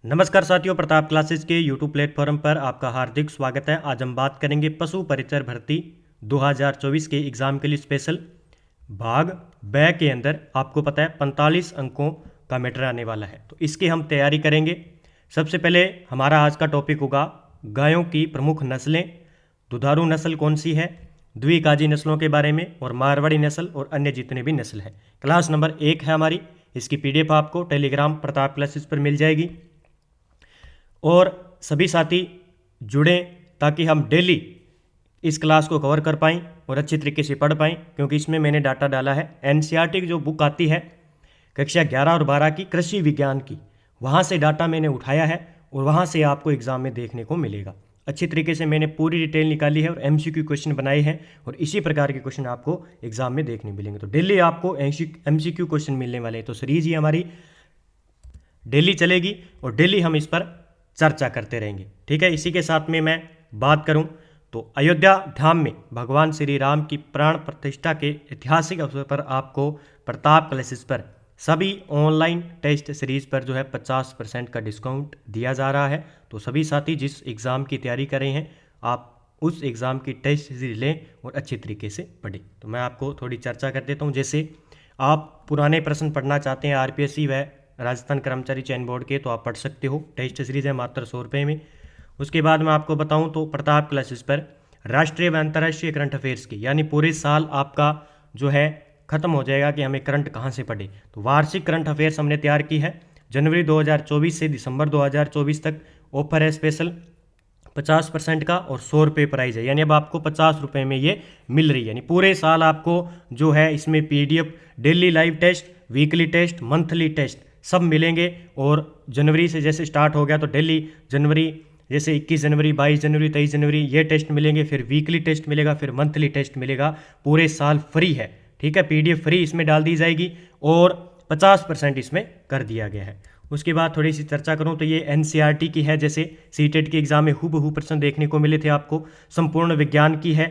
नमस्कार साथियों, प्रताप क्लासेस के यूट्यूब प्लेटफॉर्म पर आपका हार्दिक स्वागत है। आज हम बात करेंगे पशु परिचर भर्ती 2024 के एग्ज़ाम के लिए स्पेशल भाग ब के अंदर आपको पता है 45 अंकों का मैटर आने वाला है, तो इसकी हम तैयारी करेंगे। सबसे पहले हमारा आज का टॉपिक होगा गायों की प्रमुख नस्लें, दुधारू नस्ल कौन सी है, द्विकाजी नस्लों के बारे में, और मारवाड़ी नस्ल और अन्य जितने भी नस्ल है। क्लास नंबर 1 है हमारी। इसकी PDF आपको टेलीग्राम प्रताप क्लासेस पर मिल जाएगी और सभी साथी जुड़ें ताकि हम डेली इस क्लास को कवर कर पाएँ और अच्छी तरीके से पढ़ पाएँ, क्योंकि इसमें मैंने डाटा डाला है NCERT की जो बुक आती है कक्षा 11 और 12 की कृषि विज्ञान की, वहाँ से डाटा मैंने उठाया है और वहाँ से आपको एग्ज़ाम में देखने को मिलेगा। अच्छी तरीके से मैंने पूरी डिटेल निकाली है और MCQ क्वेश्चन बनाए हैं और इसी प्रकार के क्वेश्चन आपको एग्ज़ाम में देखने मिलेंगे। तो डेली आपको MCQ क्वेश्चन मिलने वाले हैं। तो सीरीज ही हमारी डेली चलेगी और डेली हम इस पर चर्चा करते रहेंगे, ठीक है। इसी के साथ में मैं बात करूं तो अयोध्या धाम में भगवान श्री राम की प्राण प्रतिष्ठा के ऐतिहासिक अवसर पर आपको प्रताप क्लासेस पर सभी ऑनलाइन टेस्ट सीरीज पर जो है 50% का डिस्काउंट दिया जा रहा है। तो सभी साथी जिस एग्ज़ाम की तैयारी कर रहे हैं, आप उस एग्ज़ाम की टेस्ट सीरीज लें और अच्छे तरीके से पढ़ें। तो मैं आपको थोड़ी चर्चा कर देता हूँ। जैसे आप पुराने प्रश्न पढ़ना चाहते हैं RPSC व राजस्थान कर्मचारी चयन बोर्ड के, तो आप पढ़ सकते हो। टेस्ट सीरीज है मात्र 100 रुपये में। उसके बाद मैं आपको बताऊं तो प्रताप क्लासेस पर राष्ट्रीय व अंतर्राष्ट्रीय करंट अफेयर्स की, यानी पूरे साल आपका जो है खत्म हो जाएगा कि हमें करंट कहां से पढ़े, तो वार्षिक करंट अफेयर्स हमने तैयार की है। जनवरी 2024 से दिसंबर 2024 तक ऑफर है स्पेशल 50% का और 100 रुपये प्राइस है, यानी अब आपको 50 रुपये में ये मिल रही है। यानी पूरे साल आपको जो है इसमें PDF, daily live test, weekly test, monthly test सब मिलेंगे। और जनवरी से जैसे स्टार्ट हो गया तो डेली जनवरी जैसे 21 जनवरी, 22 जनवरी, 23 जनवरी ये टेस्ट मिलेंगे, फिर वीकली टेस्ट मिलेगा, फिर मंथली टेस्ट मिलेगा। पूरे साल फ्री है, ठीक है। PDF फ्री इसमें डाल दी जाएगी और 50% इसमें कर दिया गया है। उसके बाद थोड़ी सी चर्चा करूं तो ये NCERT की है। जैसे CTET के एग्जाम में हूबहू प्रश्न देखने को मिले थे आपको। संपूर्ण विज्ञान की है,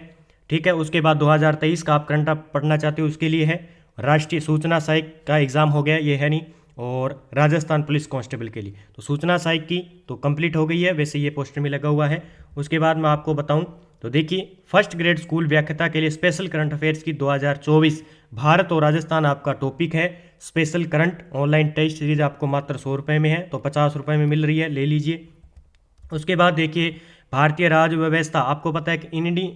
ठीक है। उसके बाद 2023 का आप करंट पढ़ना चाहते हो उसके लिए है। राष्ट्रीय सूचना सहायक का एग्ज़ाम हो गया, ये है नहीं। और राजस्थान पुलिस कांस्टेबल के लिए तो सूचना सहायक की तो कंप्लीट हो गई है, वैसे ये पोस्टर में लगा हुआ है। उसके बाद मैं आपको बताऊं तो देखिए फर्स्ट ग्रेड स्कूल व्याख्याता के लिए स्पेशल करंट अफेयर्स की 2024 भारत और राजस्थान आपका टॉपिक है। Special current online test series आपको मात्र 100 रुपये में है, तो 50 रुपये में मिल रही है, ले लीजिए। उसके बाद देखिए भारतीय राज्य व्यवस्था, आपको पता है कि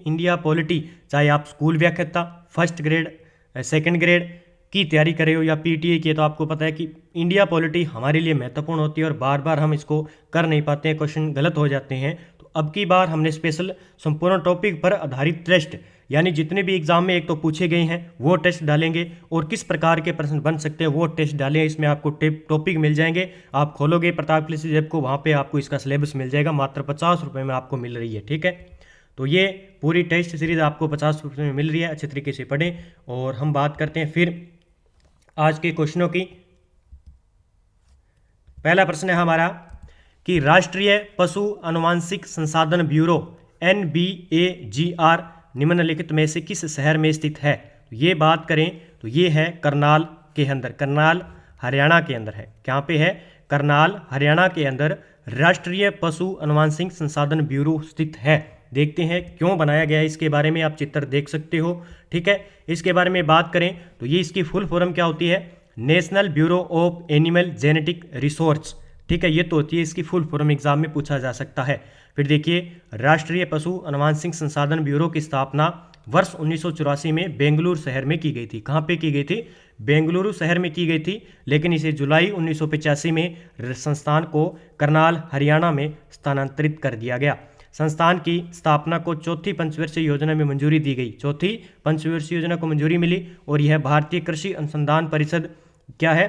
इंडिया पॉलिटी, चाहे आप स्कूल व्याख्याता फर्स्ट ग्रेड सेकेंड ग्रेड की तैयारी कर रहे हो या PTA की, तो आपको पता है कि इंडिया पॉलिटी हमारे लिए महत्वपूर्ण होती है और बार बार हम इसको कर नहीं पाते हैं, क्वेश्चन गलत हो जाते हैं। तो अब की बार हमने स्पेशल संपूर्ण टॉपिक पर आधारित टेस्ट, यानी जितने भी एग्जाम में एक तो पूछे गए हैं वो टेस्ट डालेंगे और किस प्रकार के प्रश्न बन सकते हैं वो टेस्ट डालें। इसमें आपको टॉपिक मिल जाएंगे, आप खोलोगे प्रताप क्लासेस ऐप को, वहाँ पर आपको इसका सिलेबस मिल जाएगा। मात्र 50 रुपये में आपको मिल रही है, ठीक है। तो ये पूरी टेस्ट सीरीज आपको 50 रुपये में मिल रही है, अच्छे तरीके से पढ़ें। और हम बात करते हैं फिर आज के क्वेश्चनों की। पहला प्रश्न है हमारा कि राष्ट्रीय पशु अनुवांशिक संसाधन ब्यूरो NBAGR निम्नलिखित में से किस शहर में स्थित है। तो ये बात करें तो ये है करनाल के अंदर, करनाल हरियाणा के अंदर है। कहाँ पे है? करनाल हरियाणा के अंदर राष्ट्रीय पशु अनुवांशिक संसाधन ब्यूरो स्थित है। देखते हैं क्यों बनाया गया है, इसके बारे में आप चित्र देख सकते हो, ठीक है। इसके बारे में बात करें तो ये इसकी फुल फॉर्म क्या होती है? National bureau of animal genetic resource, ठीक है। ये तो होती है इसकी फुल फॉर्म, एग्जाम में पूछा जा सकता है। फिर देखिए राष्ट्रीय पशु अनुवांशिक संसाधन ब्यूरो की स्थापना वर्ष 1984 में बेंगलुरु शहर में की गई थी। कहाँ पे की गई थी? बेंगलुरु शहर में की गई थी, लेकिन इसे जुलाई 1985 में संस्थान को करनाल हरियाणा में स्थानांतरित कर दिया गया। संस्थान की स्थापना को चौथी पंचवर्षीय योजना में मंजूरी दी गई, चौथी पंचवर्षीय योजना को मंजूरी मिली और यह भारतीय कृषि अनुसंधान परिषद क्या है?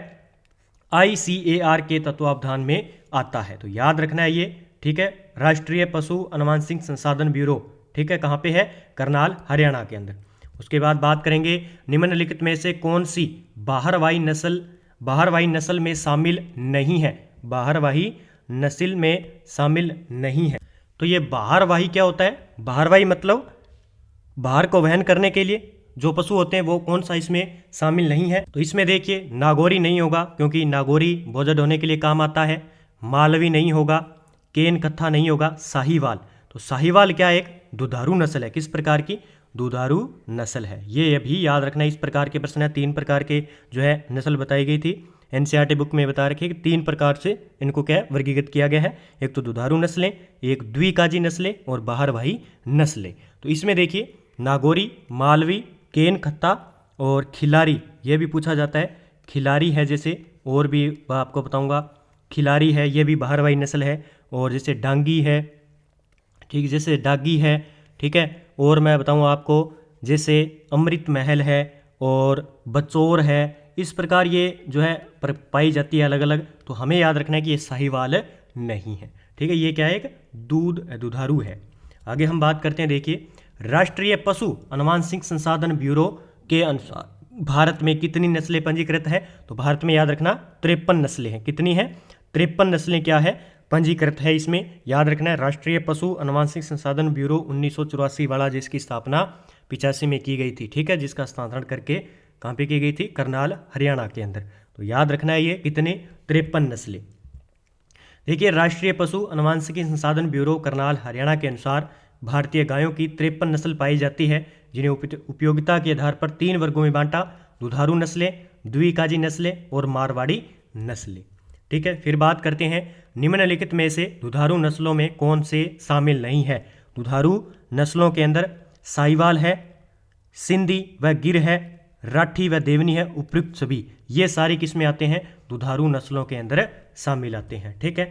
ICAR के तत्वावधान में आता है। तो याद रखना है ये, ठीक है। राष्ट्रीय पशु अनुवांशिक संसाधन ब्यूरो, ठीक है, कहाँ पे है? करनाल हरियाणा के अंदर। उसके बाद बात करेंगे निम्नलिखित में से कौन सी बाहरवाही नस्ल में शामिल नहीं है, बाहरवाही नस्ल में शामिल नहीं है। तो ये बाहरवाही क्या होता है? बाहरवाही मतलब बाहर को वहन करने के लिए जो पशु होते हैं वो कौन सा इसमें शामिल नहीं है। तो इसमें देखिए नागौरी नहीं होगा, क्योंकि नागौरी भोजन ढोने के लिए काम आता है। मालवी नहीं होगा, केन कत्था नहीं होगा, साहीवाल। तो साहीवाल क्या है? एक दुधारू नस्ल है। किस प्रकार की? दुधारू नस्ल है। ये अभी याद रखना, इस प्रकार के प्रश्न है। 3 प्रकार के जो है नस्ल बताई गई थी, एनसीईआरटी बुक में बता रखी है कि 3 प्रकार से इनको क्या है वर्गीकृत किया गया है। एक तो दुधारू नस्लें, एक द्विकाजी नस्लें और बाहरवाही नस्लें। तो इसमें देखिए नागौरी, मालवी, केन कत्था और खिलारी, ये भी पूछा जाता है। खिलारी है जैसे, और भी आपको बताऊंगा, खिलारी है, ये भी बाहरवाही नस्ल है। और जैसे डांगी है, ठीक, जैसे डागी है, ठीक है। और मैं बताऊँ आपको जैसे अमृत महल है और बचौर है, इस प्रकार ये जो है पाई जाती है अलग अलग। तो हमें याद रखना है कि ये साहीवाल नहीं है, ठीक है। ये क्या है? एक दुधारू है। आगे हम बात करते हैं, देखिए राष्ट्रीय पशु अनुवांशिक संसाधन ब्यूरो के अनुसार भारत में कितनी नस्लें पंजीकृत है? तो भारत में याद रखना 53 नस्लें हैं। कितनी है? 53 नस्लें क्या है? पंजीकृत है। इसमें याद रखना है राष्ट्रीय पशु अनुवांशिक संसाधन ब्यूरो 1984 वाला, जिसकी स्थापना 85 में की गई थी, ठीक है। जिसका स्थानांतरण करके कहाँ पे की गई थी? करनाल, हरियाणा के अंदर। तो याद रखना है ये कितने? 53 नस्लें। देखिए राष्ट्रीय पशु अनुवांशिकी संसाधन ब्यूरो करनाल, हरियाणा के अनुसार भारतीय गायों की 53 नस्ल पाई जाती है, जिन्हें उपयोगिता के आधार पर 3 वर्गों में बांटा: दुधारू नस्लें, द्विकाजी नस्लें और मारवाड़ी नस्लें, ठीक है। फिर बात करते हैं निम्नलिखित में से दुधारू नस्लों में कौन से शामिल नहीं है? दुधारू नस्लों के अंदर साहीवाल है, सिंधी व गिर है, राठी व देवनी है, उपयुक्त सभी। ये सारी किस्में आते हैं दुधारू नस्लों के अंदर शामिल आते हैं, ठीक है।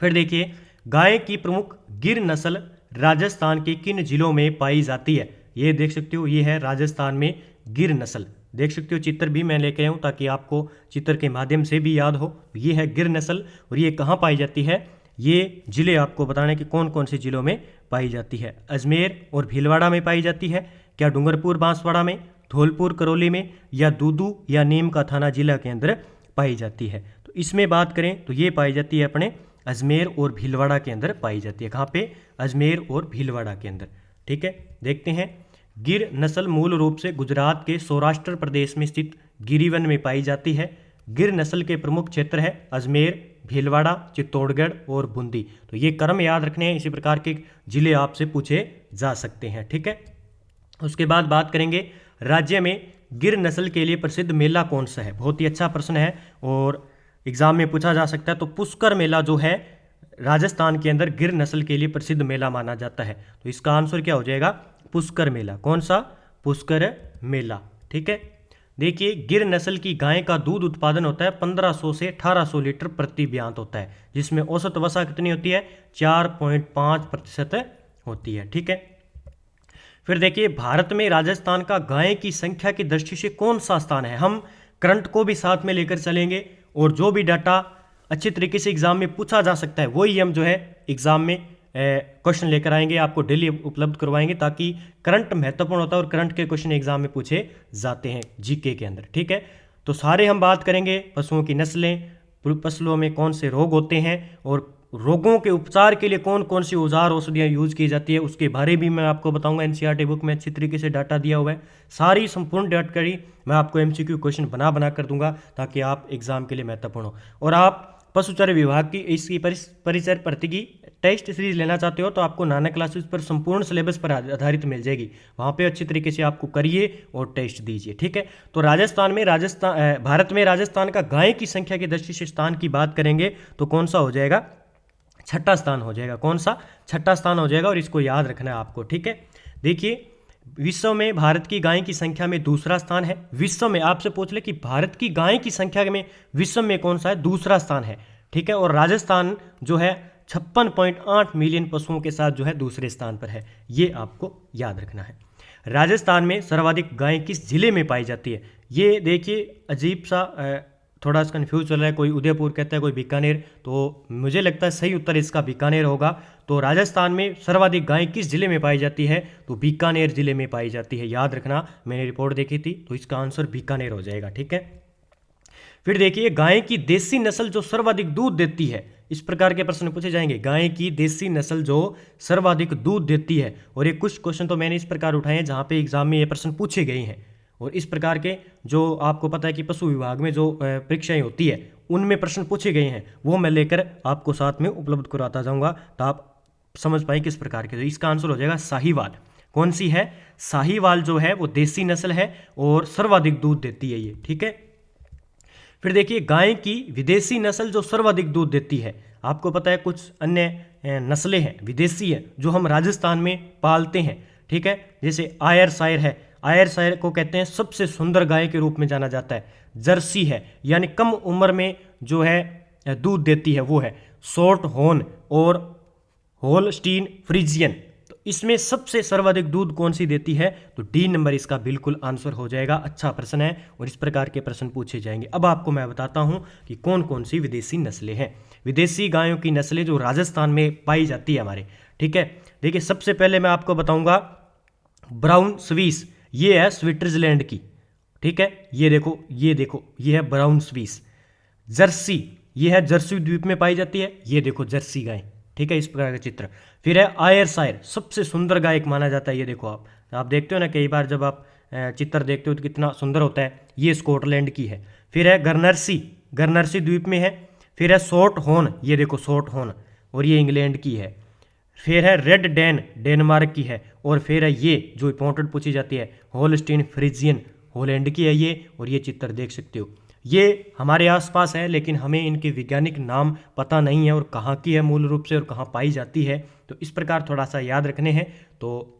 फिर देखिए गाय की प्रमुख गिर नस्ल राजस्थान के किन जिलों में पाई जाती है? ये देख सकते हो, ये है राजस्थान में गिर नस्ल। देख सकते हो चित्र भी मैं लेके आया हूँ ताकि आपको चित्र के माध्यम से भी याद हो। ये है गिर नस्ल और ये कहाँ पाई जाती है? ये जिले आपको बताने कि कौन कौन से जिलों में पाई जाती है। अजमेर और भीलवाड़ा में पाई जाती है क्या? डूंगरपुर बांसवाड़ा में, धौलपुर करौली में, या दूदू या नीम का थाना जिला के अंदर पाई जाती है? तो इसमें बात करें तो ये पाई जाती है अपने अजमेर और भीलवाड़ा के अंदर पाई जाती है। कहाँ पे? अजमेर और भीलवाड़ा के अंदर, ठीक है। देखते हैं गिर नस्ल मूल रूप से गुजरात के सौराष्ट्र प्रदेश में स्थित गिरिवन में पाई जाती है। गिर नस्ल के प्रमुख क्षेत्र है अजमेर, भीलवाड़ा, चित्तौड़गढ़ और बूंदी। तो ये क्रम याद रखने हैं, इसी प्रकार के जिले आपसे पूछे जा सकते हैं, ठीक है। उसके बाद बात करेंगे राज्य में गिर नस्ल के लिए प्रसिद्ध मेला कौन सा है? बहुत ही अच्छा प्रश्न है और एग्जाम में पूछा जा सकता है। तो पुष्कर मेला जो है राजस्थान के अंदर गिर नस्ल के लिए प्रसिद्ध मेला माना जाता है। तो इसका आंसर क्या हो जाएगा? पुष्कर मेला। कौन सा? पुष्कर मेला, ठीक है। देखिए गिर नस्ल की गाय का दूध उत्पादन होता है 1500 से 1800 लीटर प्रति ब्यांत होता है, जिसमें औसत वसा कितनी होती है? 4.5% होती है, ठीक है। फिर देखिए भारत में राजस्थान का गाय की संख्या की दृष्टि से कौन सा स्थान है? हम करंट को भी साथ में लेकर चलेंगे और जो भी डाटा अच्छे तरीके से एग्जाम में पूछा जा सकता है वही हम जो है एग्जाम में क्वेश्चन लेकर आएंगे, आपको डेली उपलब्ध करवाएंगे, ताकि करंट महत्वपूर्ण होता है और करंट के क्वेश्चन एग्जाम में पूछे जाते हैं जीके के अंदर, ठीक है। तो सारे हम बात करेंगे पशुओं की नस्लें, पशुओं में कौन से रोग होते हैं और रोगों के उपचार के लिए कौन कौन सी औजार औषधियाँ यूज की जाती है, उसके बारे भी मैं आपको बताऊंगा। एनसीईआरटी बुक में अच्छी तरीके से डाटा दिया हुआ है। सारी संपूर्ण जानकारी मैं आपको एमसीक्यू क्वेश्चन बना कर दूंगा ताकि आप एग्जाम के लिए महत्वपूर्ण हो। और आप पशुचारा विभाग की इसकी परिचय भर्ती की टेस्ट सीरीज लेना चाहते हो तो आपको नाना क्लासेस पर संपूर्ण सिलेबस पर आधारित मिल जाएगी। वहाँ पे अच्छी तरीके से आपको करिए और टेस्ट दीजिए, ठीक है। तो भारत में राजस्थान का गाय की संख्या की दृष्टि से स्थान की बात करेंगे तो कौन सा हो जाएगा? 6ठा स्थान हो जाएगा। कौन सा? 6ठा स्थान हो जाएगा और इसको याद रखना है आपको, ठीक है। देखिए विश्व में भारत की गाय की संख्या में दूसरा स्थान है। विश्व में आपसे पूछ ले कि भारत की गाय की संख्या में विश्व में कौन सा है? दूसरा स्थान है, ठीक है। और राजस्थान जो है 56.8 मिलियन पशुओं के साथ जो है दूसरे स्थान पर है, ये आपको याद रखना है। राजस्थान में सर्वाधिक गाय किस जिले में पाई जाती है? ये देखिए अजीब सा थोड़ा सा कन्फ्यूज चल रहा है, कोई उदयपुर कहता है, कोई बीकानेर, तो मुझे लगता है सही उत्तर इसका बीकानेर होगा। तो राजस्थान में सर्वाधिक गाय किस जिले में पाई जाती है? तो बीकानेर जिले में पाई जाती है, याद रखना। मैंने रिपोर्ट देखी थी तो इसका आंसर बीकानेर हो जाएगा, ठीक है। फिर देखिए गाय की देसी नस्ल जो सर्वाधिक दूध देती है, इस प्रकार के प्रश्न पूछे जाएंगे। गाय की देसी नस्ल जो सर्वाधिक दूध देती है, और ये कुछ क्वेश्चन तो मैंने इस प्रकार उठाए हैं जहाँ पे एग्जाम में ये प्रश्न पूछे गए हैं। और इस प्रकार के जो आपको पता है कि पशु विभाग में जो परीक्षाएं होती है उनमें प्रश्न पूछे गए हैं वो मैं लेकर आपको साथ में उपलब्ध कराता जाऊंगा, तो आप समझ पाए किस प्रकार के। तो इसका आंसर हो जाएगा साहीवाल। कौन सी है? साहीवाल जो है वो देसी नस्ल है और सर्वाधिक दूध देती है ये, ठीक है। फिर देखिए गाय की विदेशी नस्ल जो सर्वाधिक दूध देती है, आपको पता है कुछ अन्य नस्लें हैं विदेशी है जो हम राजस्थान में पालते हैं, ठीक है। जैसे आयरशायर है, आयरशायर को कहते हैं सबसे सुंदर गाय के रूप में जाना जाता है। जर्सी है, यानी कम उम्र में जो है दूध देती है वो है शॉर्ट हॉर्न और होल्स्टीन फ्रीजियन। तो इसमें सबसे सर्वाधिक दूध कौन सी देती है? तो डी नंबर इसका बिल्कुल आंसर हो जाएगा। अच्छा प्रश्न है और इस प्रकार के प्रश्न पूछे जाएंगे। अब आपको मैं बताता हूं कि कौन कौन सी विदेशी नस्लें हैं, विदेशी गायों की नस्लें जो राजस्थान में पाई जाती है हमारे, ठीक है। देखिए सबसे पहले मैं आपको बताऊंगा ब्राउन स्विस, ये है स्विट्जरलैंड की, ठीक है। ये देखो ये है ब्राउन स्विस। जर्सी, ये है जर्सी द्वीप में पाई जाती है, ये देखो जर्सी गाय, ठीक है, इस प्रकार का चित्र। फिर है आयरशायर, सबसे सुंदर गाय एक माना जाता है, ये देखो आप देखते हो ना कई बार जब आप चित्र देखते हो तो कितना सुंदर होता है, ये स्कॉटलैंड की है। फिर है गरनर्सी द्वीप में है। फिर है शॉर्ट हॉर्न, ये देखो शॉर्ट हॉर्न, और ये इंग्लैंड की है। फिर है रेड डेन, डेनमार्क की है। और फिर है ये जो इंपॉर्टेंट पूछी जाती है होल्स्टीन फ्रीजियन, हॉलैंड की है ये। और ये चित्र देख सकते हो, ये हमारे आसपास है लेकिन हमें इनके वैज्ञानिक नाम पता नहीं है और कहाँ की है मूल रूप से और कहाँ पाई जाती है, तो इस प्रकार थोड़ा सा याद रखने हैं। तो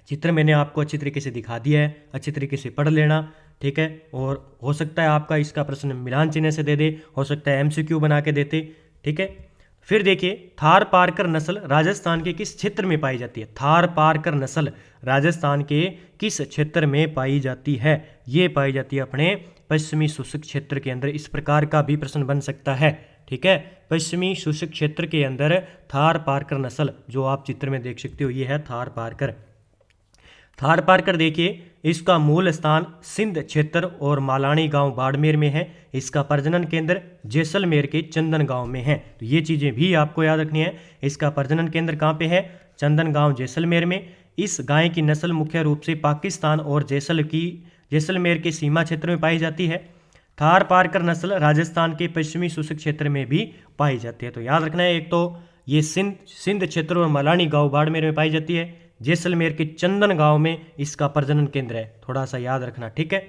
चित्र मैंने आपको अच्छी तरीके से दिखा दिया है, अच्छी तरीके से पढ़ लेना, ठीक है। और हो सकता है आपका इसका प्रश्न मिलान चिन्ह से दे दे, हो सकता है MCQ बना के देते, ठीक है। फिर देखिए थार पारकर नस्ल राजस्थान के किस क्षेत्र में पाई जाती है? थार पारकर नस्ल राजस्थान के किस क्षेत्र में पाई जाती है? ये पाई जाती है अपने पश्चिमी शुष्क क्षेत्र के अंदर। इस प्रकार का भी प्रश्न बन सकता है, ठीक है। पश्चिमी शुष्क क्षेत्र के अंदर थार पारकर नस्ल जो आप चित्र में देख सकते हो, ये है थार पारकर। थार पारकर देखिए इसका मूल स्थान सिंध क्षेत्र और मालानी गांव बाड़मेर में है। इसका प्रजनन केंद्र जैसलमेर के चंदन गांव में है। तो ये चीज़ें भी आपको याद रखनी है। इसका प्रजनन केंद्र कहाँ पे है? चंदन गांव जैसलमेर में। इस गाय की नस्ल मुख्य रूप से पाकिस्तान और जैसलमेर के सीमा क्षेत्र में पाई जाती है। थार पारकर नस्ल राजस्थान के पश्चिमी शुष्क क्षेत्र में भी पाई जाती है। तो याद रखना है, एक तो ये सिंध क्षेत्र और मलानी गांव बाड़मेर में पाई जाती है, जैसलमेर के चंदन गांव में इसका प्रजनन केंद्र है, थोड़ा सा याद रखना, ठीक है।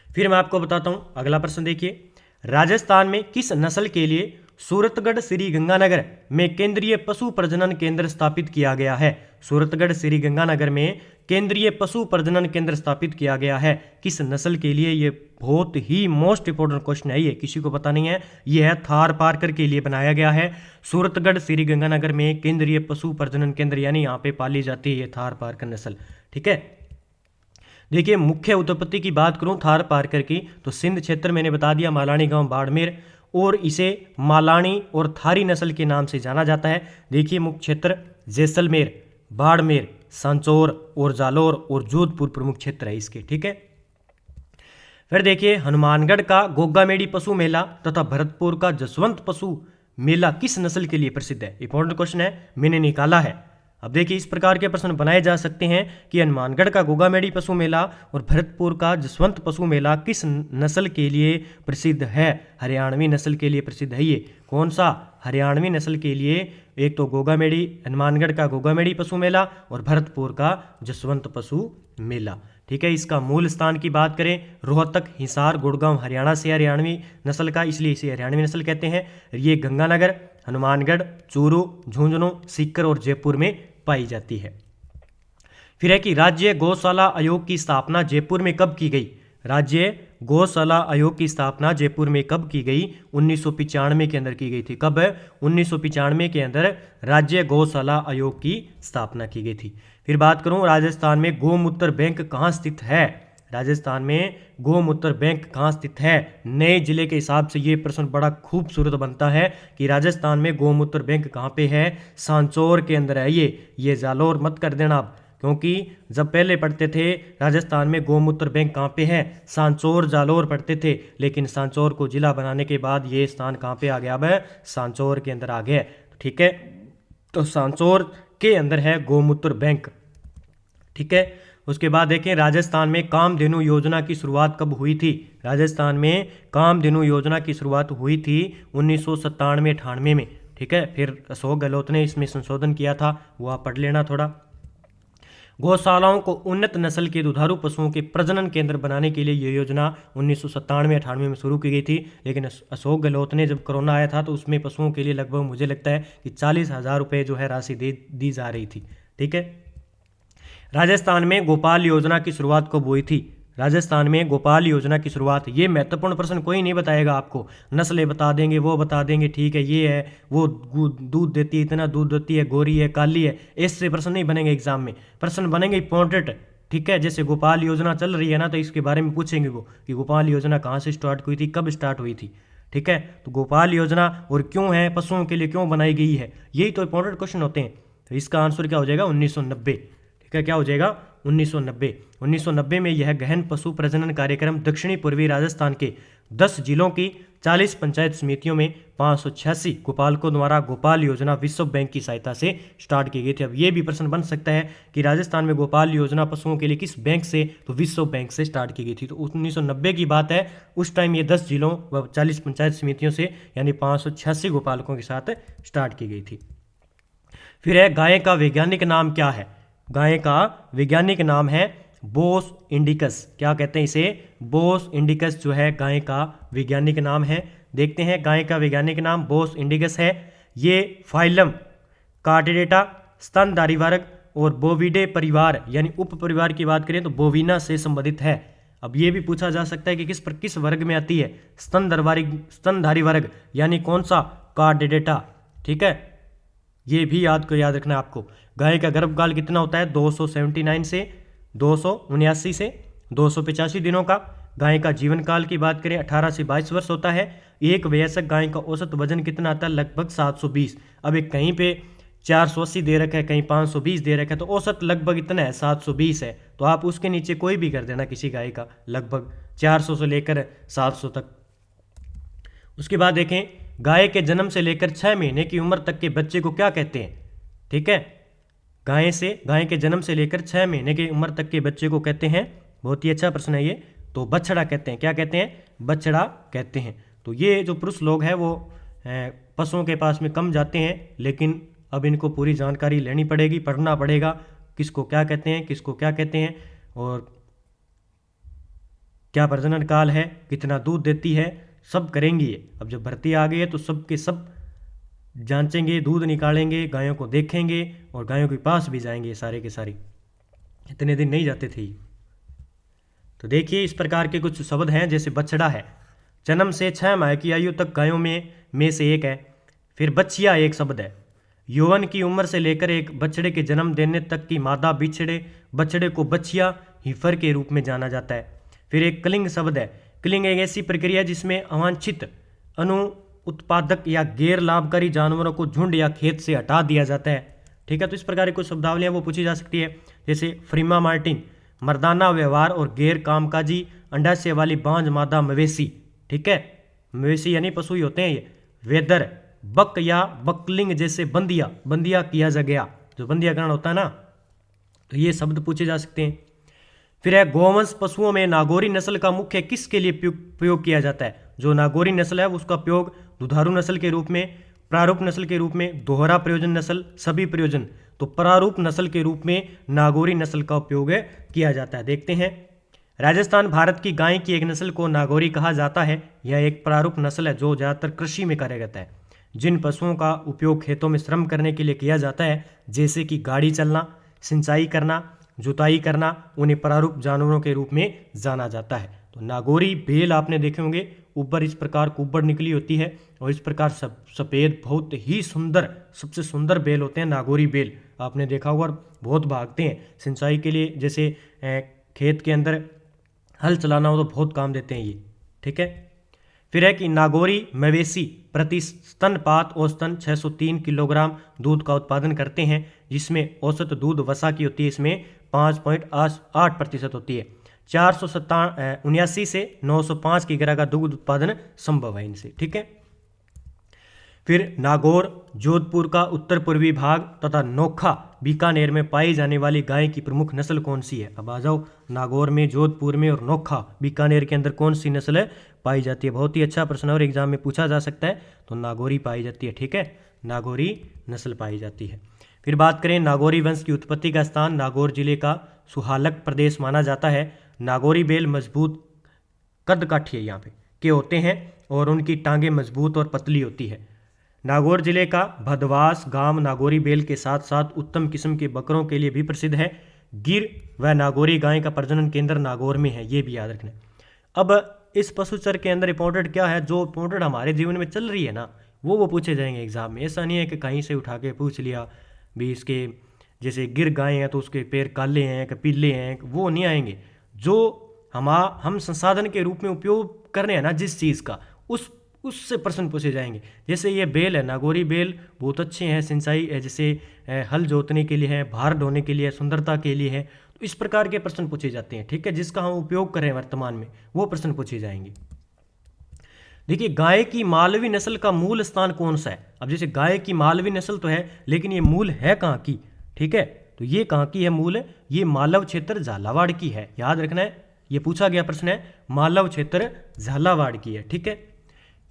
फिर मैं आपको बताता हूं अगला प्रश्न। देखिए राजस्थान में किस नस्ल के लिए सूरतगढ़ श्री गंगानगर में केंद्रीय पशु प्रजनन केंद्र स्थापित किया गया है? सूरतगढ़ श्री गंगानगर में केंद्रीय पशु प्रजनन केंद्र स्थापित किया गया है किस नस्ल के लिए? ये बहुत ही मोस्ट इंपोर्टेंट क्वेश्चन है, ये किसी को पता नहीं है। ये है थार पारकर के लिए बनाया गया है। सूरतगढ़ श्री गंगानगर में केंद्रीय पशु प्रजनन केंद्र, यानी यहाँ पे पाली जाती है ये थार पारकर नस्ल, ठीक है। देखिए मुख्य उत्पत्ति की बात करूं थार पारकर की, तो सिंध क्षेत्र मैंने बता दिया, मालानी गांव बाड़मेर, और इसे मालानी और थारी नस्ल के नाम से जाना जाता है। देखिए मुख्य क्षेत्र जैसलमेर, बाड़मेर, सांचौर और जालोर और जोधपुर प्रमुख क्षेत्र है इसके, ठीक है। फिर देखिए हनुमानगढ़ का गोगामेड़ी पशु मेला तथा भरतपुर का जसवंत पशु मेला किस नस्ल के लिए प्रसिद्ध है? इंपॉर्टेंट क्वेश्चन है, मैंने निकाला है। अब देखिए इस प्रकार के प्रश्न बनाए जा सकते हैं कि हनुमानगढ़ का गोगामेड़ी पशु मेला और भरतपुर का जसवंत पशु मेला किस नस्ल के लिए प्रसिद्ध है? हरियाणवी नस्ल के लिए प्रसिद्ध है। ये कौन सा? हरियाणवी नस्ल के लिए। एक तो गोगामेड़ी, हनुमानगढ़ का गोगामेड़ी पशु मेला और भरतपुर का जसवंत पशु मेला, ठीक है। इसका मूल स्थान की बात करें रोहतक, हिसार, गुड़गांव हरियाणा से हरियाणवी नस्ल का, इसलिए इसे हरियाणवी नस्ल कहते हैं। ये गंगानगर, हनुमानगढ़, चूरू, झुंझुनू, सीकर और जयपुर में पाई जाती है। फिर है कि राज्य गौशाला आयोग की स्थापना जयपुर में कब की गई? राज्य गौशाला आयोग की स्थापना जयपुर में कब की गई? 1995 के अंदर की गई थी। कब? 1995 के अंदर राज्य गौशाला आयोग की स्थापना की गई थी। फिर बात करूं राजस्थान में गोमूत्र बैंक कहाँ स्थित है? राजस्थान में गोमूत्र बैंक कहाँ स्थित है? नए जिले के हिसाब से ये प्रश्न बड़ा खूबसूरत बनता है कि राजस्थान में गोमूत्र बैंक कहाँ पे है? सांचौर के अंदर है ये जालोर मत कर देना आप, क्योंकि जब पहले पढ़ते थे राजस्थान में गोमूत्र बैंक कहाँ पे है, सांचौर जालोर पढ़ते थे, लेकिन सांचौर को जिला बनाने के बाद ये स्थान कहाँ पे आ गया? अब सांचौर के अंदर आ गया, ठीक है। तो सांचौर के अंदर है गोमूत्र बैंक, ठीक है। उसके बाद देखें राजस्थान में कामधेनु योजना की शुरुआत कब हुई थी। राजस्थान में कामधेनु योजना की शुरुआत हुई थी 1997-98 में। ठीक है, फिर अशोक गहलोत ने इसमें संशोधन किया था, वो आप पढ़ लेना थोड़ा। गौशालाओं को उन्नत नस्ल के दुधारू पशुओं के प्रजनन केंद्र बनाने के लिए ये योजना 1997-98 में शुरू की गई थी, लेकिन अशोक गहलोत ने जब कोरोना आया था तो उसमें पशुओं के लिए लगभग मुझे लगता है कि 40,000 रुपये जो है राशि दी जा रही थी। ठीक है, राजस्थान में गोपाल योजना की शुरुआत कब हुई थी। राजस्थान में गोपाल योजना की शुरुआत, ये महत्वपूर्ण प्रश्न कोई नहीं बताएगा आपको, नस्लें बता देंगे, वो बता देंगे, ठीक है ये है, वो दूध देती है, इतना दूध देती है, गोरी है, काली है, इससे प्रश्न नहीं बनेंगे एग्जाम में। प्रश्न बनेंगे इंपॉर्टेंट। ठीक है, जैसे गोपाल योजना चल रही है ना, तो इसके बारे में पूछेंगे वो कि गोपाल योजना कहाँ से स्टार्ट हुई थी, कब स्टार्ट हुई थी। ठीक है, तो गोपाल योजना और क्यों है, पशुओं के लिए क्यों बनाई गई है, यही तो इंपॉर्टेंट क्वेश्चन होते हैं। तो इसका आंसर क्या हो जाएगा 1990। ठीक है, क्या हो जाएगा 1990। 1990 में यह गहन पशु प्रजनन कार्यक्रम दक्षिणी पूर्वी राजस्थान के 10 जिलों की 40 पंचायत समितियों में 586 गोपालकों द्वारा गोपाल योजना विश्व बैंक की सहायता से स्टार्ट की गई थी। अब ये भी प्रश्न बन सकता है कि राजस्थान में गोपाल योजना पशुओं के लिए किस बैंक से, तो विश्व बैंक से स्टार्ट की गई थी। तो 1990 की बात है, उस टाइम ये 10 जिलों व 40 पंचायत समितियों से यानी 586 गोपालकों के साथ स्टार्ट की गई थी। फिर है गाय का वैज्ञानिक नाम क्या है। गाय का वैज्ञानिक नाम है बोस इंडिकस। क्या कहते हैं इसे, बोस इंडिकस जो है गाय का वैज्ञानिक नाम है। देखते हैं, गाय का वैज्ञानिक नाम बोस इंडिकस है। ये फाइलम कार्डेटा स्तनधारी वर्ग और बोविडे परिवार यानी उप परिवार की बात करें तो बोविना से संबंधित है। अब ये भी पूछा जा सकता है कि किस वर्ग में आती है, स्तनधारी वर्ग यानी कौन सा, कार्डेटा। ठीक है, ये भी याद रखना है आपको। गाय का गर्भकाल कितना होता है, 279 से 279 से 285 दिनों का। गाय का जीवन काल की बात करें 18 से 22 वर्ष होता है। एक वयस्क गाय का औसत वजन कितना आता है, लगभग 720। अब एक कहीं पे 480 दे रखा है, कहीं 520 दे रखा है, तो औसत लगभग इतना है 720 है। तो आप उसके नीचे कोई भी कर देना किसी गाय का, लगभग 400 से लेकर 700 तक। उसके बाद देखें, गाय के जन्म से लेकर 6 महीने की उम्र तक के बच्चे को क्या कहते हैं। ठीक है, गाय के जन्म से लेकर 6 महीने की उम्र तक के बच्चे को कहते हैं, बहुत ही अच्छा प्रश्न है ये, तो बछड़ा कहते हैं। क्या कहते हैं, बछड़ा कहते हैं। तो ये जो पुरुष लोग हैं वो पशुओं के पास में कम जाते हैं, लेकिन अब इनको पूरी जानकारी लेनी पड़ेगी, पढ़ना पड़ेगा, किसको क्या कहते हैं, किसको क्या कहते हैं, और क्या प्रजनन काल है, कितना दूध देती है, सब करेंगे ये। अब जब भर्ती आ गई है तो सब के सब जांचेंगे, दूध निकालेंगे, गायों को देखेंगे और गायों के पास भी जाएंगे सारे के सारे। इतने दिन नहीं जाते थे। तो देखिए, इस प्रकार के कुछ शब्द हैं, जैसे बछड़ा है, जन्म से 6 माह की आयु तक गायों में से एक है। फिर बछिया एक शब्द है, यौवन की उम्र से लेकर एक बछड़े के जन्म देने तक की मादा बछड़े को बछिया हिफर के रूप में जाना जाता है। फिर एक कलिंग शब्द है, कलिंग एक ऐसी प्रक्रिया जिसमें अवांछित अनु उत्पादक या गैर लाभकारी जानवरों को झुंड या खेत से हटा दिया जाता है। ठीक है, तो इस प्रकार की कुछ शब्दावलियाँ वो पूछी जा सकती है, जैसे फ्रीमा मार्टिन, मर्दाना व्यवहार और गैर कामकाजी अंडाशय वाली बांझ मादा मवेशी। ठीक है, मवेशी यानी पशु ही होते हैं ये। वेदर, बक या बकलिंग जैसे बंदिया किया जा गया, जो बंदियाकरण होता है ना, तो ये शब्द पूछे जा सकते हैं। फिर है गोवंश पशुओं में नागौरी नस्ल का मुख्य किसके लिए प्रयोग किया जाता है। जो नागौरी नस्ल है उसका प्रयोग दुधारू नस्ल के रूप में, प्रारूप नस्ल के रूप में, दोहरा प्रयोजन नस्ल, सभी प्रयोजन, तो प्रारूप नस्ल के रूप में नागौरी नस्ल का उपयोग किया जाता है। देखते हैं, राजस्थान भारत की गाय की एक नस्ल को नागौरी कहा जाता है। यह एक प्रारूप नस्ल है जो ज़्यादातर कृषि में कार्यरत है। जिन पशुओं का उपयोग खेतों में श्रम करने के लिए किया जाता है, जैसे कि गाड़ी चलना, सिंचाई करना, जुताई करना, उन्हें प्रारूप जानवरों के रूप में जाना जाता है। तो नागौरी बैल आपने देखे होंगे, ऊपर इस प्रकार कुब्बड़ निकली होती है और इस प्रकार सफ़ेद बहुत ही सुंदर, सबसे सुंदर बैल होते हैं नागौरी बैल, आपने देखा होगा, बहुत भागते हैं सिंचाई के लिए, जैसे खेत के अंदर हल चलाना हो तो बहुत काम देते हैं ये। ठीक है, फिर है कि नागौरी मवेशी प्रति स्तनपात औसतन 603 किलोग्राम दूध का उत्पादन करते हैं, जिसमें औसत दूध वसा की होती है, इसमें 5.8% होती है। 479 से 905 की ग्रा का दुग्ध उत्पादन संभव है इनसे। ठीक है, फिर नागौर जोधपुर का उत्तर पूर्वी भाग तथा नोखा बीकानेर में पाई जाने वाली गाय की प्रमुख नस्ल कौन सी है। अब आ जाओ, नागौर में, जोधपुर में और नोखा बीकानेर के अंदर कौन सी नस्ल पाई जाती है। बहुत ही अच्छा प्रश्न और एग्जाम में पूछा जा सकता है। तो नागौरी पाई जाती है, ठीक है, नागौरी नस्ल पाई जाती है। फिर बात करें नागौरी वंश की उत्पत्ति का स्थान, नागौर जिले का सुहालक प्रदेश माना जाता है। नागौरी बैल मजबूत कद काठी है यहाँ पे के होते हैं और उनकी टांगें मजबूत और पतली होती है। नागौर जिले का भदवास गांव नागौरी बैल के साथ साथ उत्तम किस्म के बकरों के लिए भी प्रसिद्ध है। गिर व नागौरी गाय का प्रजनन केंद्र नागौर में है, ये भी याद रखना। अब इस पशुचर के अंदर इंपॉर्टेंट क्या है, जो इंपॉर्टेंट हमारे जीवन में चल रही है ना, वो पूछे जाएंगे एग्जाम में। ऐसा नहीं है कि कहीं से उठा के पूछ लिया भी इसके, जैसे गिर गाय हैं तो उसके पैर काले हैं कि पीले हैं, वो नहीं आएंगे। जो हम संसाधन के रूप में उपयोग कर रहे हैं ना जिस चीज़ का, उससे प्रश्न पूछे जाएंगे। जैसे ये बैल है, नागौरी बैल बहुत अच्छे हैं, सिंचाई जैसे हल जोतने के लिए है, भार ढोने के लिए है, सुंदरता के लिए है। तो इस प्रकार के प्रश्न पूछे जाते हैं, ठीक है, जिसका हम उपयोग करें वर्तमान में, वो प्रश्न पूछे जाएंगे। देखिए, गाय की मालवी नस्ल का मूल स्थान कौन सा है। अब जैसे गाय की मालवी नस्ल तो है, लेकिन ये मूल है कहाँ की, ठीक है, तो ये कहाँ की है मूल, ये मालव क्षेत्र झालावाड़ की है, याद रखना है। ये पूछा गया प्रश्न है, मालव क्षेत्र झालावाड़ की है, ठीक है।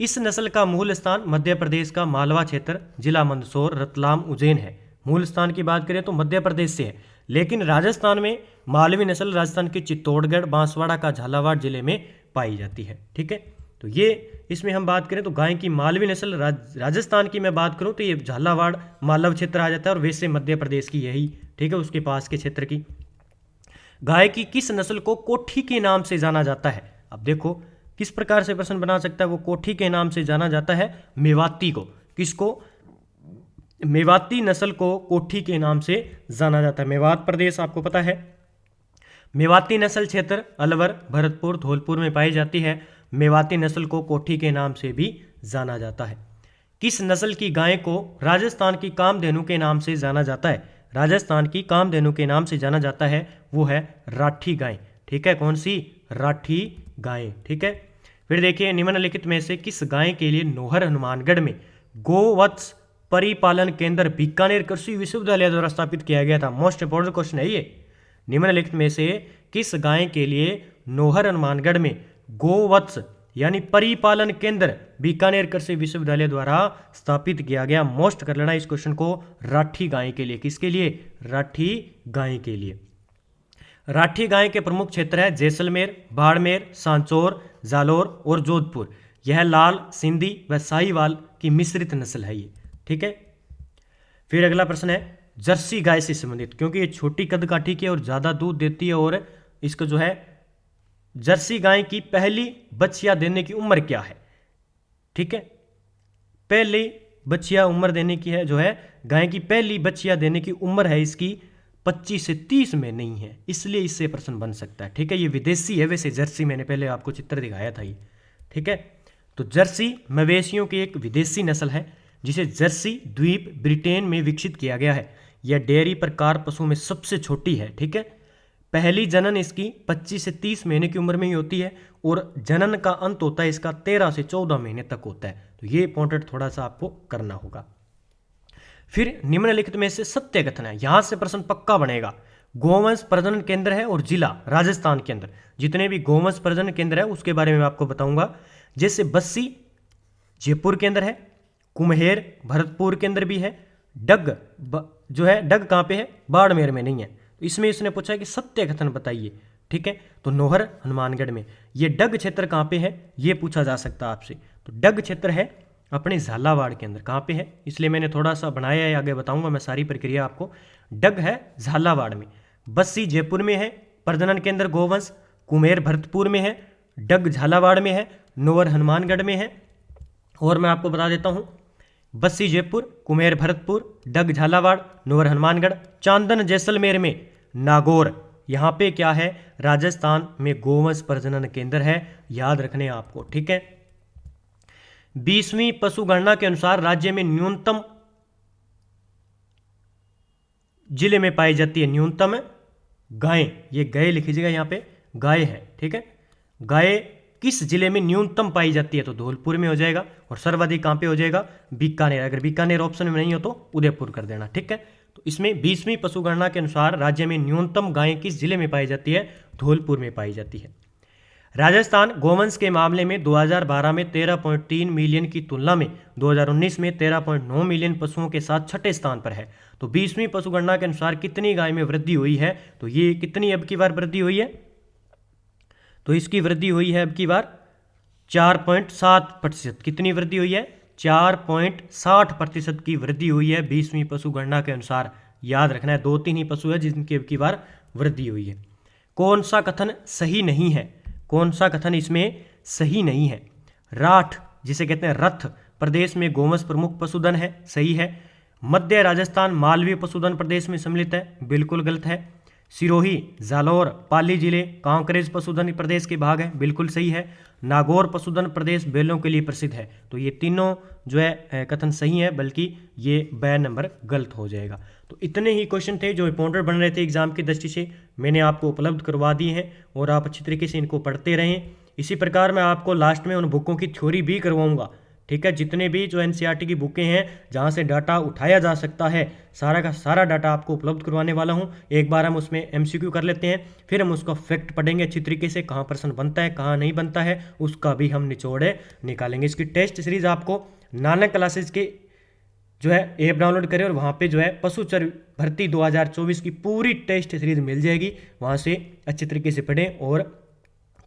इस नस्ल का मूल स्थान मध्य प्रदेश का मालवा क्षेत्र, जिला मंदसौर, रतलाम, उज्जैन है। मूल स्थान की बात करें तो मध्य प्रदेश से है, लेकिन राजस्थान में मालवी नस्ल राजस्थान के चित्तौड़गढ़, बांसवाड़ा का झालावाड़ जिले में पाई जाती है, ठीक है। तो ये इसमें हम बात करें तो गाय की मालवी नस्ल राजस्थान की मैं बात करूं तो ये झालावाड़ मालव क्षेत्र आ जाता है, और वैसे मध्य प्रदेश की यही, ठीक है, उसके पास के क्षेत्र की। गाय की किस नस्ल को कोठी के नाम से जाना जाता है। अब देखो किस प्रकार से प्रश्न बना सकता है, वो कोठी के नाम से जाना जाता है मेवाती को। किसको, मेवाती नस्ल को कोठी के नाम से जाना जाता है। मेवात प्रदेश आपको पता है। मेवाती नस्ल क्षेत्र अलवर, भरतपुर, धौलपुर में पाई जाती है। मेवाती नस्ल को कोठी के नाम से भी जाना जाता है। किस नस्ल की गाय को राजस्थान की कामधेनु के नाम से जाना जाता है। राजस्थान की कामधेनु के नाम से जाना जाता है, वो है राठी गाय, ठीक है, कौन सी, राठी गाय, ठीक है। फिर देखिए, निम्नलिखित में से किस गाय के लिए नौहर हनुमानगढ़ में गोवत्स परिपालन केंद्र बीकानेर कृषि विश्वविद्यालय द्वारा स्थापित किया गया था। मोस्ट इंपोर्टेंट क्वेश्चन है ये। निम्नलिखित में से किस गाय के लिए नौहर हनुमानगढ़ में गोवत्स यानी परिपालन केंद्र बीकानेर कृषि विश्वविद्यालय द्वारा स्थापित किया गया। मोस्ट कर लेना इस क्वेश्चन को, राठी गाय के लिए। किसके लिए, राठी गाय के लिए। राठी गाय के प्रमुख क्षेत्र है जैसलमेर, बाड़मेर, सांचौर, जालोर और जोधपुर। यह लाल, सिंधी व साहीवाल की मिश्रित नस्ल है ये, ठीक है। फिर अगला प्रश्न है जर्सी गाय से संबंधित, क्योंकि ये छोटी कद काठी की और ज़्यादा दूध देती है। और इसको जो है जर्सी गाय की पहली बच्चियां देने की उम्र क्या है, ठीक है, पहली बच्चियां उम्र देने की है, जो है गाय की पहली बच्चियां देने की उम्र है इसकी 25 से 30 में नहीं है, इसलिए इससे प्रश्न बन सकता है, ठीक है। ये विदेशी है वैसे जर्सी, मैंने पहले आपको चित्र दिखाया था ये, ठीक है। तो जर्सी मवेशियों की एक विदेशी नस्ल है जिसे जर्सी द्वीप ब्रिटेन में विकसित किया गया है। यह डेयरी प्रकार पशु में सबसे छोटी है, ठीक है। पहली जनन इसकी 25 से 30 महीने की उम्र में ही होती है और जनन का अंत होता है इसका 13 से 14 महीने तक होता है। तो ये इंपॉर्टेंट थोड़ा सा आपको करना होगा। फिर निम्नलिखित में से सत्य कथन है, यहां से प्रश्न पक्का बनेगा। गोवंश प्रजनन केंद्र है और जिला राजस्थान के अंदर जितने भी गोवंश प्रजनन केंद्र है उसके बारे में आपको बताऊंगा। जैसे बस्सी जयपुर के अंदर है, कुम्हेर भरतपुर के अंदर भी है, डग जो है डग कहाँ पे है, बाड़मेर में नहीं है। तो इसमें इसने पूछा है कि सत्य कथन बताइए, ठीक है। तो नौहर हनुमानगढ़ में। ये डग क्षेत्र कहाँ पे है, ये पूछा जा सकता है आपसे। तो डग क्षेत्र है अपने झालावाड़ के अंदर, कहाँ पे है, इसलिए मैंने थोड़ा सा बनाया है, आगे बताऊंगा मैं सारी प्रक्रिया आपको। डग है झालावाड़ में, बस्सी जयपुर में है प्रजनन केंद्र गोवंश, कुम्हेर भरतपुर में है, डग झालावाड़ में है, नौहर हनुमानगढ़ में है। और मैं आपको बता देता हूँ, बस्सी जयपुर, कुम्हेर भरतपुर, डग झालावाड़, नौहर हनुमानगढ़, चांदन जैसलमेर में, नागौर, यहाँ पे क्या है, राजस्थान में गोवंश प्रजनन केंद्र है, याद रखने आपको, ठीक है। 20वीं पशु गणना के अनुसार राज्य में न्यूनतम जिले में पाई जाती है न्यूनतम गाय, ये गाय लिख लीजिएगा यहाँ पे, गाय है, ठीक है। गाय किस जिले में न्यूनतम पाई जाती है, तो धौलपुर में हो जाएगा। और सर्वाधिक कहाँ पे हो जाएगा, बीकानेर। अगर बीकानेर ऑप्शन में नहीं हो तो उदयपुर कर देना, ठीक है। तो इसमें 20वीं पशु गणना के अनुसार राज्य में न्यूनतम गायें किस जिले में पाई जाती है, धौलपुर में पाई जाती है। राजस्थान गोवंश के मामले में 2012 में 13.3 मिलियन की तुलना में 2019 में 13.9 मिलियन पशुओं के साथ छठे स्थान पर है। तो 20वीं पशु गणना के अनुसार कितनी गाय में वृद्धि हुई है, तो ये कितनी अब की बार वृद्धि हुई है, तो इसकी वृद्धि हुई है अब की बार 4.7%। कितनी वृद्धि हुई है, 4.60% की वृद्धि हुई है 20वीं पशु गणना के अनुसार। याद रखना है, 2-3 ही पशु है जिनकी अब की बार वृद्धि हुई है। कौन सा कथन सही नहीं है, कौन सा कथन इसमें सही नहीं है। राठ जिसे कहते हैं रथ प्रदेश में गोवंश प्रमुख पशुधन है, सही है। मध्य राजस्थान मालवीय पशुधन प्रदेश में सम्मिलित है, बिल्कुल गलत है। सिरोही, जालौर, पाली जिले कांकरेज पशुधन प्रदेश के भाग है, बिल्कुल सही है। नागौर पशुधन प्रदेश बैलों के लिए प्रसिद्ध है। तो ये तीनों जो है कथन सही है, बल्कि ये ब नंबर गलत हो जाएगा। तो इतने ही क्वेश्चन थे जो इंपॉर्टेंट बन रहे थे एग्जाम की दृष्टि से, मैंने आपको उपलब्ध करवा दिए हैं और आप अच्छी तरीके से इनको पढ़ते रहें। इसी प्रकार मैं आपको लास्ट में उन बुकों की थ्योरी भी करवाऊंगा, ठीक है। जितने भी जो एनसीईआरटी की बुकें हैं जहाँ से डाटा उठाया जा सकता है, सारा का सारा डाटा आपको उपलब्ध करवाने वाला हूँ। एक बार हम उसमें एमसीक्यू कर लेते हैं, फिर हम उसका फैक्ट पढ़ेंगे अच्छी तरीके से, कहाँ प्रश्न बनता है कहाँ नहीं बनता है उसका भी हम निचोड़े निकालेंगे। इसकी टेस्ट सीरीज आपको नानक क्लासेज के जो है ऐप डाउनलोड करें और वहाँ पे जो है पशुचर भर्ती 2024 की पूरी टेस्ट सीरीज मिल जाएगी, वहाँ से अच्छे तरीके से पढ़ें और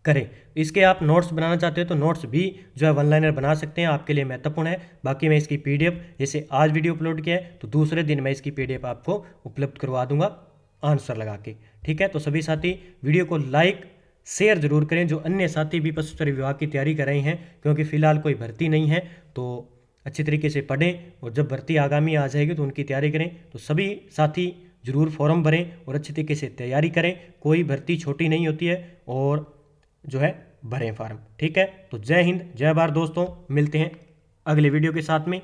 करें। इसके आप नोट्स बनाना चाहते हो तो नोट्स भी जो है वन लाइनर बना सकते हैं, आपके लिए महत्वपूर्ण है। बाकी मैं इसकी पीडीएफ, जैसे आज वीडियो अपलोड किया है तो दूसरे दिन मैं इसकी पीडीएफ आपको उपलब्ध करवा दूंगा आंसर लगा के, ठीक है। तो सभी साथी वीडियो को लाइक शेयर जरूर करें, जो अन्य साथी भी पशुचर्या विभाग की तैयारी कर रहे हैं, क्योंकि फिलहाल कोई भर्ती नहीं है तो अच्छी तरीके से पढ़ें और जब भर्ती आगामी आ जाएगी तो उनकी तैयारी करें। तो सभी साथी जरूर फॉर्म भरें और अच्छी तरीके से तैयारी करें, कोई भर्ती छोटी नहीं होती है, और जो है भरें फॉर्म, ठीक है। तो जय हिंद, जय भारत दोस्तों, मिलते हैं अगले वीडियो के साथ में।